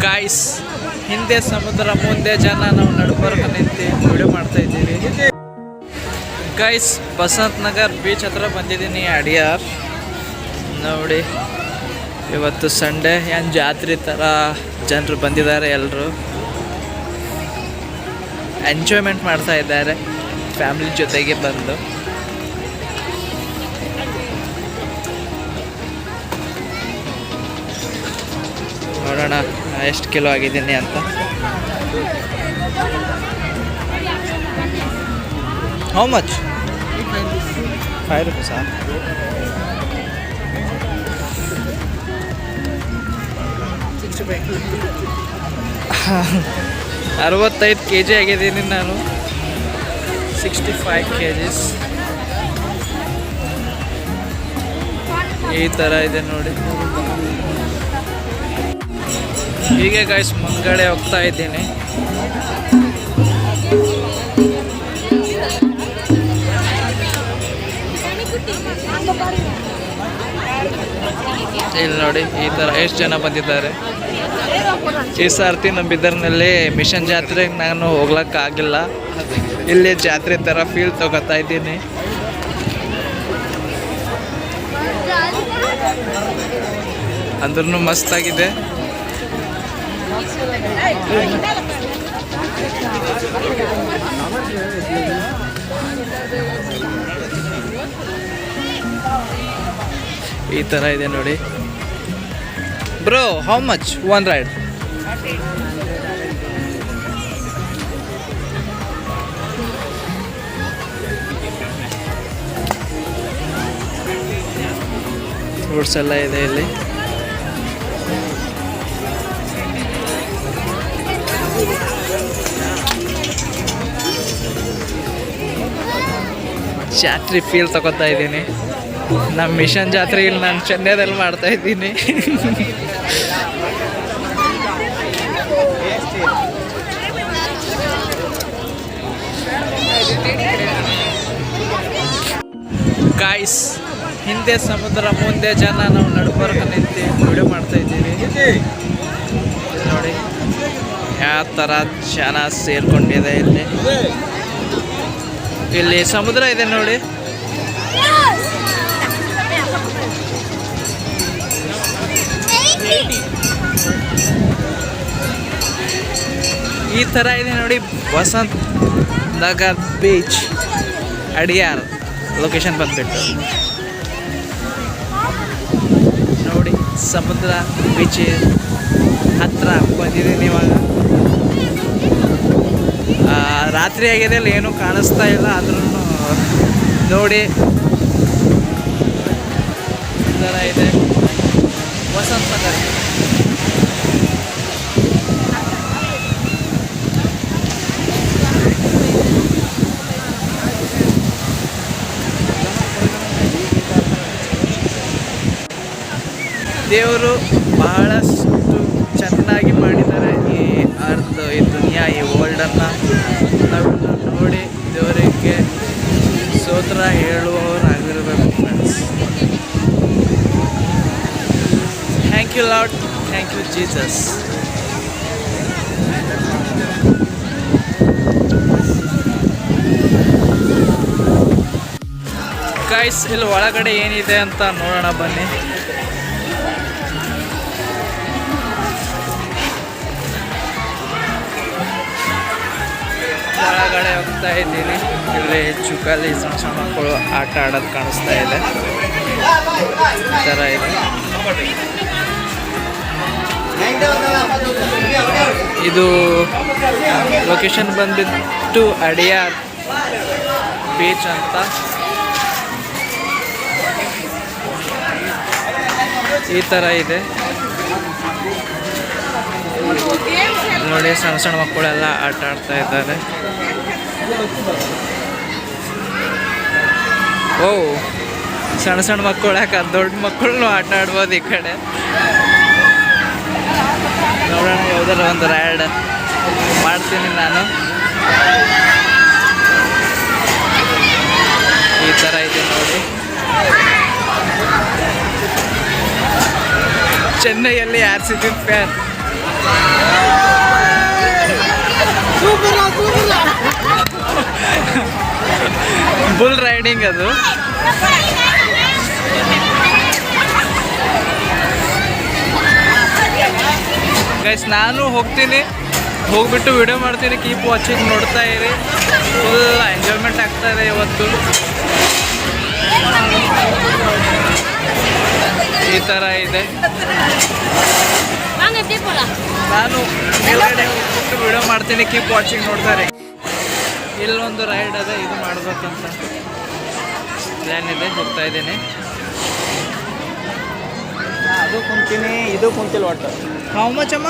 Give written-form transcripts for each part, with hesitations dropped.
Guys, ಹಿಂದೆ ಸಮುದ್ರ, ಮುಂದೆ ಜನ. ನಾವು ನಡುಬರ್ಕ ನಿಂತು ವಿಡಿಯೋ ಮಾಡ್ತಾ ಇದ್ದೀವಿ. ಗಾಯ್ಸ್, ಬಸಂತ್ ನಗರ್ ಬೀಚ್ ಹತ್ರ ಬಂದಿದ್ದೀನಿ. ಅಡಿಯಾರ್ ನೋಡಿ, ಇವತ್ತು ಸಂಡೇ. ಏನು ಜಾತ್ರೆ ಥರ ಜನರು ಬಂದಿದ್ದಾರೆ. ಎಲ್ಲರೂ ಎಂಜಾಯ್ಮೆಂಟ್ ಮಾಡ್ತಾ ಇದ್ದಾರೆ ಫ್ಯಾಮಿಲಿ ಜೊತೆಗೆ ಬಂದು. ನೋಡೋಣ ಎಷ್ಟು ಕಿಲೋ ಆಗಿದ್ದೀನಿ ಅಂತ. How much? 5 ರೂಪೀಸಾ? ಅರವತ್ತೈದು kg ಆಗಿದ್ದೀನಿ ನಾನು. 65 kgs. ಈ ಥರ ಇದೆ ನೋಡಿ. ಹೀಗೆ ಗಾಯ್ಸ್ ಮುಂದ್ಗಡೆ ಹೋಗ್ತಾ ಇದ್ದೀನಿ. ಇಲ್ಲಿ ನೋಡಿ ಈ ಥರ ಎಷ್ಟು ಜನ ಬಂದಿದ್ದಾರೆ. ಈ ಸರ್ತಿ ನಮ್ಮ ಬಿದರ್ನಲ್ಲಿ ಮಿಷನ್ ಜಾತ್ರೆಗೆ ನಾನು ಹೋಗ್ಲಿಕ್ಕಾಗಿಲ್ಲ. ಇಲ್ಲಿ ಜಾತ್ರೆ ಥರ ಫೀಲ್ ತಗೋತಾ ಇದ್ದೀನಿ. ಅಂದ್ರೂ ಮಸ್ತಾಗಿದೆ. ಈ ಥರ ಇದೆ ನೋಡಿ. Bro, how much one ride? Fruits ಎಲ್ಲ ಇದೆ ಇಲ್ಲಿ. ಜಾತ್ರೆ ಫೀಲ್ ತಗೋತಾ ಇದ್ದೀನಿ. ನಮ್ಮ ಮಿಷನ್ ಜಾತ್ರೆ ಇಲ್ಲಿ ನಾನು ಚೆನ್ನೈದಲ್ಲಿ ಮಾಡ್ತಾ ಇದ್ದೀನಿ. ಗಾಯ್ಸ್, ಹಿಂದೆ ಸಮುದ್ರ, ಮುಂದೆ ಜನ. ನಾವು ನಡುಬರ್ಕ ನಿಂತು ವಿಡಿಯೋ ಮಾಡ್ತಾ ಇದ್ದೀವಿ. ನೋಡಿ ಯಾವ ಥರ ಜನ ಸೇರ್ಕೊಂಡಿದೆ ಇಲ್ಲಿ. ಇಲ್ಲಿ ಸಮುದ್ರ ಇದೆ ನೋಡಿ. ಈ ಥರ ಇದೆ ನೋಡಿ ಬಸಂತ್ ನಗರ್ ಬೀಚ್, ಅಡಿಯಾರ್ ಲೊಕೇಶನ್ ಬಂದ್ಬಿಟ್ಟು. ನೋಡಿ ಸಮುದ್ರ ಬೀಚ್ ಹತ್ರ ಬಂದಿದ್ದೀನಿ ಇವಾಗ. ರಾತ್ರಿ ಆಗಿದೆ, ಅಲ್ಲಿ ಏನೂ ಕಾಣಿಸ್ತಾ ಇಲ್ಲ. ಆದ್ರೂ ನೋಡಿ ಈ ಥರ ಇದೆ ವಸಂತ ನಗರ್. ದೇವರು ಬಹಳಷ್ಟು ಚೆನ್ನಾಗಿ ಮಾಡಿದ್ದಾರೆ ಈ ಅರ್ಧ, ಈ ದುನಿಯಾ, ಈ ವರ್ಲ್ಡನ್ನು. ನಾವೆಲ್ಲ ನೋಡಿ ದೇವರಿಗೆ ಸ್ತೋತ್ರ ಹೇಳುವವರಾಗಿರಬೇಕು friends. Thank you Lord, thank you Jesus. Guys, ಇಲ್ಲಿ ಒಳಗಡೆ ಏನಿದೆ ಅಂತ ನೋಡೋಣ ಬನ್ನಿ. ಒಳಗಡೆ ಹೋಗ್ತಾ ಇದ್ದೀನಿ. ಇಲ್ಲಿ ಚುಕಾಲಿ ಸಣ್ಣ ಸಣ್ಣ ಮಕ್ಕಳು ಆಟ ಆಡೋದು ಕಾಣಿಸ್ತಾ ಇದೆ. ಈ ಥರ ಇದೆ. ಇದು ಲೊಕೇಶನ್ ಬಂದ್ಬಿಟ್ಟು ಅಡಿಯಾರ್ ಬೀಚ್ ಅಂತ. ಈ ಥರ ಇದೆ ನೋಡಿ. ಸಣ್ಣ ಸಣ್ಣ ಮಕ್ಕಳೆಲ್ಲ ಆಟ ಆಡ್ತಾ ಇದ್ದಾರೆ. ಓ, ಸಣ್ಣ ಸಣ್ಣ ಮಕ್ಕಳು ಯಾಕೆ, ದೊಡ್ಡ ಮಕ್ಕಳನ್ನು ಆಟ ಆಡ್ಬೋದು ಈ ಕಡೆ. ನೋಡೋಣ ಯಾವುದಾರ ಒಂದು ರೈಡ್ ಮಾಡ್ತೀನಿ ನಾನು. ಈ ಥರ ಇದೆ ನೋಡಿ. ಚೆನ್ನೈಯಲ್ಲಿ RCB ಫ್ಯಾನ್. ಬುಲ್ ರೈಡಿಂಗ್ ಅದು. ಗೈಸ್ ನಾನು ಹೋಗ್ತೀನಿ, ಹೋಗ್ಬಿಟ್ಟು ವಿಡಿಯೋ ಮಾಡ್ತೀನಿ. ಕೀಪ್ ವಾಚಿಂಗ್, ನೋಡ್ತಾ ಇರಿ. ಫುಲ್ ಎಂಜಾಯ್ಮೆಂಟ್ ಆಗ್ತಾ ಇದೆ ಇವತ್ತು. ಈ ಥರ ಇದೆ. ನಾನು ಮೇಲ್ಗಡೆ ಹೋಗ್ಬಿಟ್ಟು ವಿಡಿಯೋ ಮಾಡ್ತೀನಿ. ಕೀಪ್ ವಾಚಿಂಗ್, ನೋಡ್ತಾರೆ. ಇಲ್ಲೊಂದು ರೈಡ್ ಅದೇ, ಇದು ಮಾಡ್ಬೇಕಂತ ಪ್ಲ್ಯಾನ್ ಇದೆ. ಹೋಗ್ತಾ ಇದ್ದೀನಿ. ಅದು ಕುಂತೀನಿ, ಇದು ಕುಂತಿಲ್ಲ ಒಟ್ಟು. ಹೌ ಮಚ್ ಅಮ್ಮ?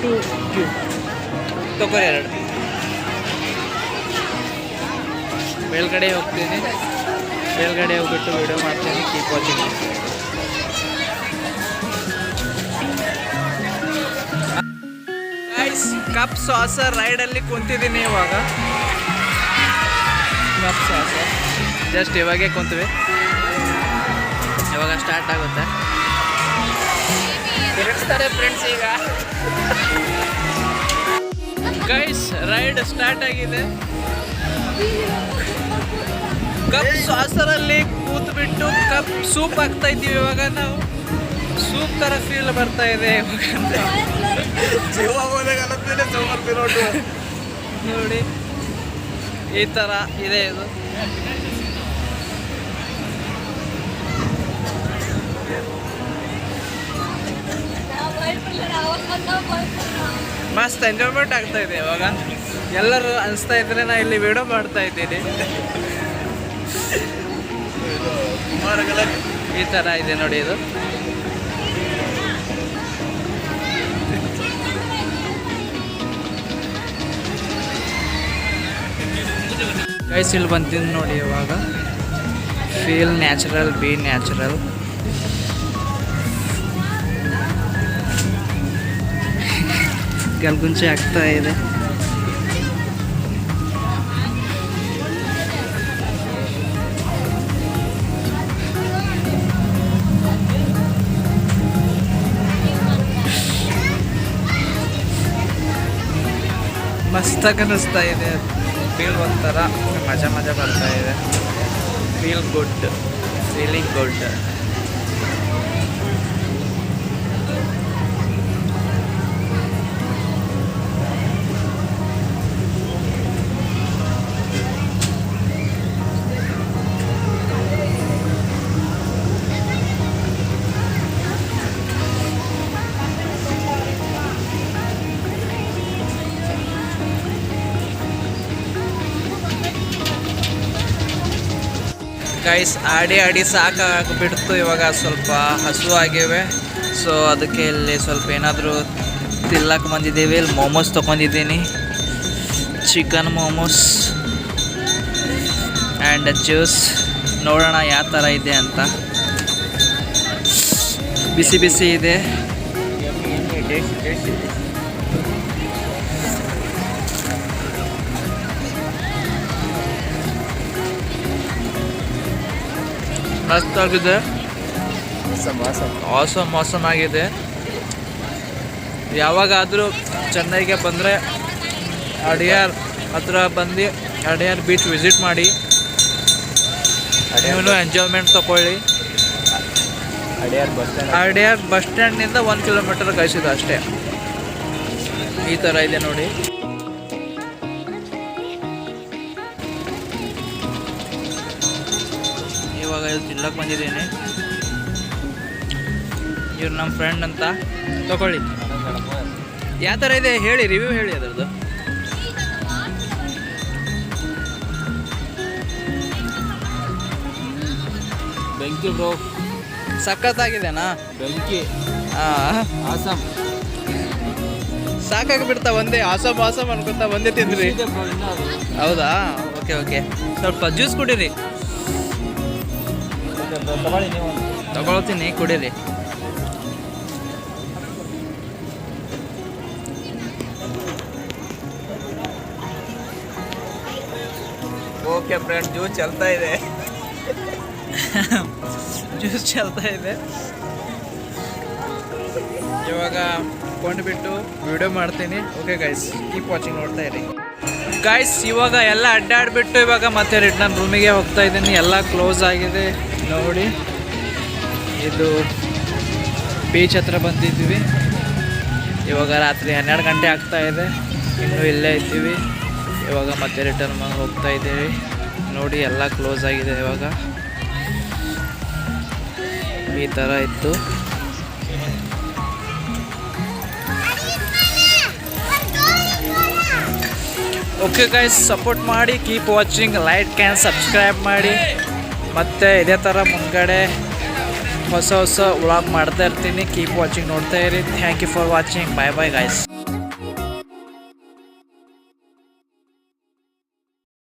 2 ತಗೋರಿ 2. ಮೇಲ್ಗಡೆ ಹೋಗ್ತೀನಿ, ಮೇಲ್ಗಡೆ ಹೋಗ್ಬಿಟ್ಟು ವಿಡಿಯೋ ಮಾಡ್ತೀನಿ. Keep watching. ಕಪ್ ಸಾಸರ್ ರೈಡಲ್ಲಿ ಕುಂತಿದ್ದೀನಿ ಇವಾಗ. ಕಪ್ ಸಾಸರ್ ಜಸ್ಟ್ ಇವಾಗೇ ಕುಂತೀವಿ. ಇವಾಗ ಸ್ಟಾರ್ಟ್ ಆಗುತ್ತೆ. ತಿರುಗಿಸ್ತಾರೆ ಫ್ರೆಂಡ್ಸ್ ಈಗ. ಗೈಸ್ ರೈಡ್ ಸ್ಟಾರ್ಟ್ ಆಗಿದೆ. ಕಪ್ ಸಾಸರಲ್ಲಿ ಕೂತ್ಬಿಟ್ಟು ಕಪ್ ಸೂಪ್ ಹಾಕ್ತಾ ಇದ್ದೀವಿ ಇವಾಗ ನಾವು. ಸೂಪ್ ಥರ ಫೀಲ್ ಬರ್ತಾ ಇದೆ ನೋಡಿ. ಈ ಥರ ಇದೆ ಇದು. ಮಸ್ತ್ ಎಂಜಾಯ್ಮೆಂಟ್ ಆಗ್ತಾ ಇದೆ ಇವಾಗ. ಎಲ್ಲರೂ ಅನಿಸ್ತಾ ಇದ್ರೆ ನಾ ಇಲ್ಲಿ ವಿಡಿಯೋ ಮಾಡ್ತಾ ಇದ್ದೀನಿ. ಈ ಥರ ಇದೆ ನೋಡಿ ಇದು. ಗೈಸ್ ಇಲ್ಲಿ ಬಂತೀನಿ ನೋಡಿ ಇವಾಗ. Feel natural, be natural. ಗಲ್ಗುಂಚೆ ಆಗ್ತಾ ಇದೆ. ಮಸ್ತಾಗಿ ಅನ್ನಿಸ್ತಾ ಇದೆ. ಫೀಲ್ ಒಂಥರ ಮಜಾ ಬರ್ತಾ ಇದೆ. Feel good, feeling good. Guys ಆಡಿ ಸಾಕಾಗ್ಬಿಡ್ತು. ಇವಾಗ ಸ್ವಲ್ಪ ಹಸು ಆಗಿವೆ. ಸೊ ಅದಕ್ಕೆ ಇಲ್ಲಿ ಸ್ವಲ್ಪ ಏನಾದರೂ ತಿನ್ನಕ್ಕೆ ಬಂದಿದ್ದೀವಿ. ಇಲ್ಲಿ ಮೋಮೋಸ್ ತೊಗೊಂಡಿದ್ದೀನಿ, ಚಿಕನ್ ಮೋಮೋಸ್ ಆ್ಯಂಡ್ ಜ್ಯೂಸ್. ನೋಡೋಣ ಯಾವ ಥರ ಇದೆ ಅಂತ. ಬಿಸಿ ಬಿಸಿ ಇದೆ. ಮಸ್ತಾಗಿದೆ. ಆಸಮ್ ಆಗಿದೆ. ಯಾವಾಗಾದರೂ ಚೆನ್ನೈಗೆ ಬಂದರೆ ಅಡಿಯಾರ್ ಹತ್ರ ಬಂದು ಅಡಿಯಾರ್ ಬೀಚ್ ವಿಸಿಟ್ ಮಾಡಿ. ನೀವು ಎಂಜಾಯ್ಮೆಂಟ್ ತಗೊಳ್ಳಿ. ಅಡಿಯಾರ್ ಬಸ್ ಸ್ಟ್ಯಾಂಡ್ನಿಂದ 1 ಕಿಲೋಮೀಟರ್ ಕಳಿಸಿದೆ ಅಷ್ಟೇ. ಈ ಥರ ಇದೆ ನೋಡಿ. ಇವಾಗ ಇಲ್ಲಿ ತಿನ್ನಕ್ಕೆ ಬಂದಿದ್ದೀನಿ. ಇವ್ರು ನಮ್ಮ ಫ್ರೆಂಡ್ ಅಂತ. ತಗೊಳ್ಳಿ. ಯಾವ ಥರ ಇದೆ ಹೇಳಿ, ರಿವ್ಯೂ ಹೇಳಿ ಅದರದ್ದು. ಬೆಂಕಿ ಬ್ರೋ, ಸಖತ್ತಾಗಿದೆನಾ? ಬೆಂಕಿ. ಆಸಮ್. ಸಾಕಾಗಿಬಿಡ್ತಾ ಒಂದೇ ಆಸಮ್ ಅನ್ಕೊತಾ ಒಂದೇ ತಿಂದ್ರಿ. ಹೌದಾ? ಓಕೆ. ಸ್ವಲ್ಪ ಜ್ಯೂಸ್ ಕುಡೀರಿ. ತಗೊಳ್ತೀನಿ, ಕುಡೀರಿ. ಓಕೆ ಫ್ರೆಂಡ್, ಜ್ಯೂಸ್ ಚಲ್ತಾ ಇದೆ. ಜ್ಯೂಸ್ ಚಲ್ತಾ ಇದೆ. ಇವಾಗ ಕೊಂಡ್ಬಿಟ್ಟು ವಿಡಿಯೋ ಮಾಡ್ತೀನಿ. ಓಕೆ ಗೈಸ್, ಕೀಪ್ ವಾಚಿಂಗ್, ನೋಡ್ತಾ ಇರಿ ಗೈಸ್. ಇವಾಗ ಎಲ್ಲ ಅಡ್ಡಾಡ್ಬಿಟ್ಟು ಇವಾಗ ಮತ್ತೆ ರಿಟರ್ನ್ ರೂಮಿಗೆ ಹೋಗ್ತಾ ಇದ್ದೀನಿ. ಎಲ್ಲ ಕ್ಲೋಸ್ ಆಗಿದೆ ನೋಡಿ. ಇದು ಬೀಚ್ ಹತ್ರ ಬಂದಿದ್ದೀವಿ. ಇವಾಗ ರಾತ್ರಿ 12 ಗಂಟೆ ಆಗ್ತಾ ಇದೆ. ಇನ್ನೂ ಇಲ್ಲೇ ಇದ್ದೀವಿ. ಇವಾಗ ಮತ್ತೆ ರಿಟರ್ನ್ ಹೋಗ್ತಾ ಇದ್ದೀವಿ ನೋಡಿ. ಎಲ್ಲ ಕ್ಲೋಸ್ ಆಗಿದೆ ಇವಾಗ. ಈ ಥರ ಇತ್ತು. ಓಕೆ ಗೈಸ್, ಸಪೋರ್ಟ್ ಮಾಡಿ, keep watching, like and subscribe ಮಾಡಿ. ಮತ್ತು ಇದೇ ಥರ ಮುಂದ್ಗಡೆ ಹೊಸ ವ್ಲಾಗ್ ಮಾಡ್ತಾ ಇರ್ತೀನಿ. ಕೀಪ್ ವಾಚಿಂಗ್, ನೋಡ್ತಾ ಇರಿ. Thank you for watching. Bye bye guys.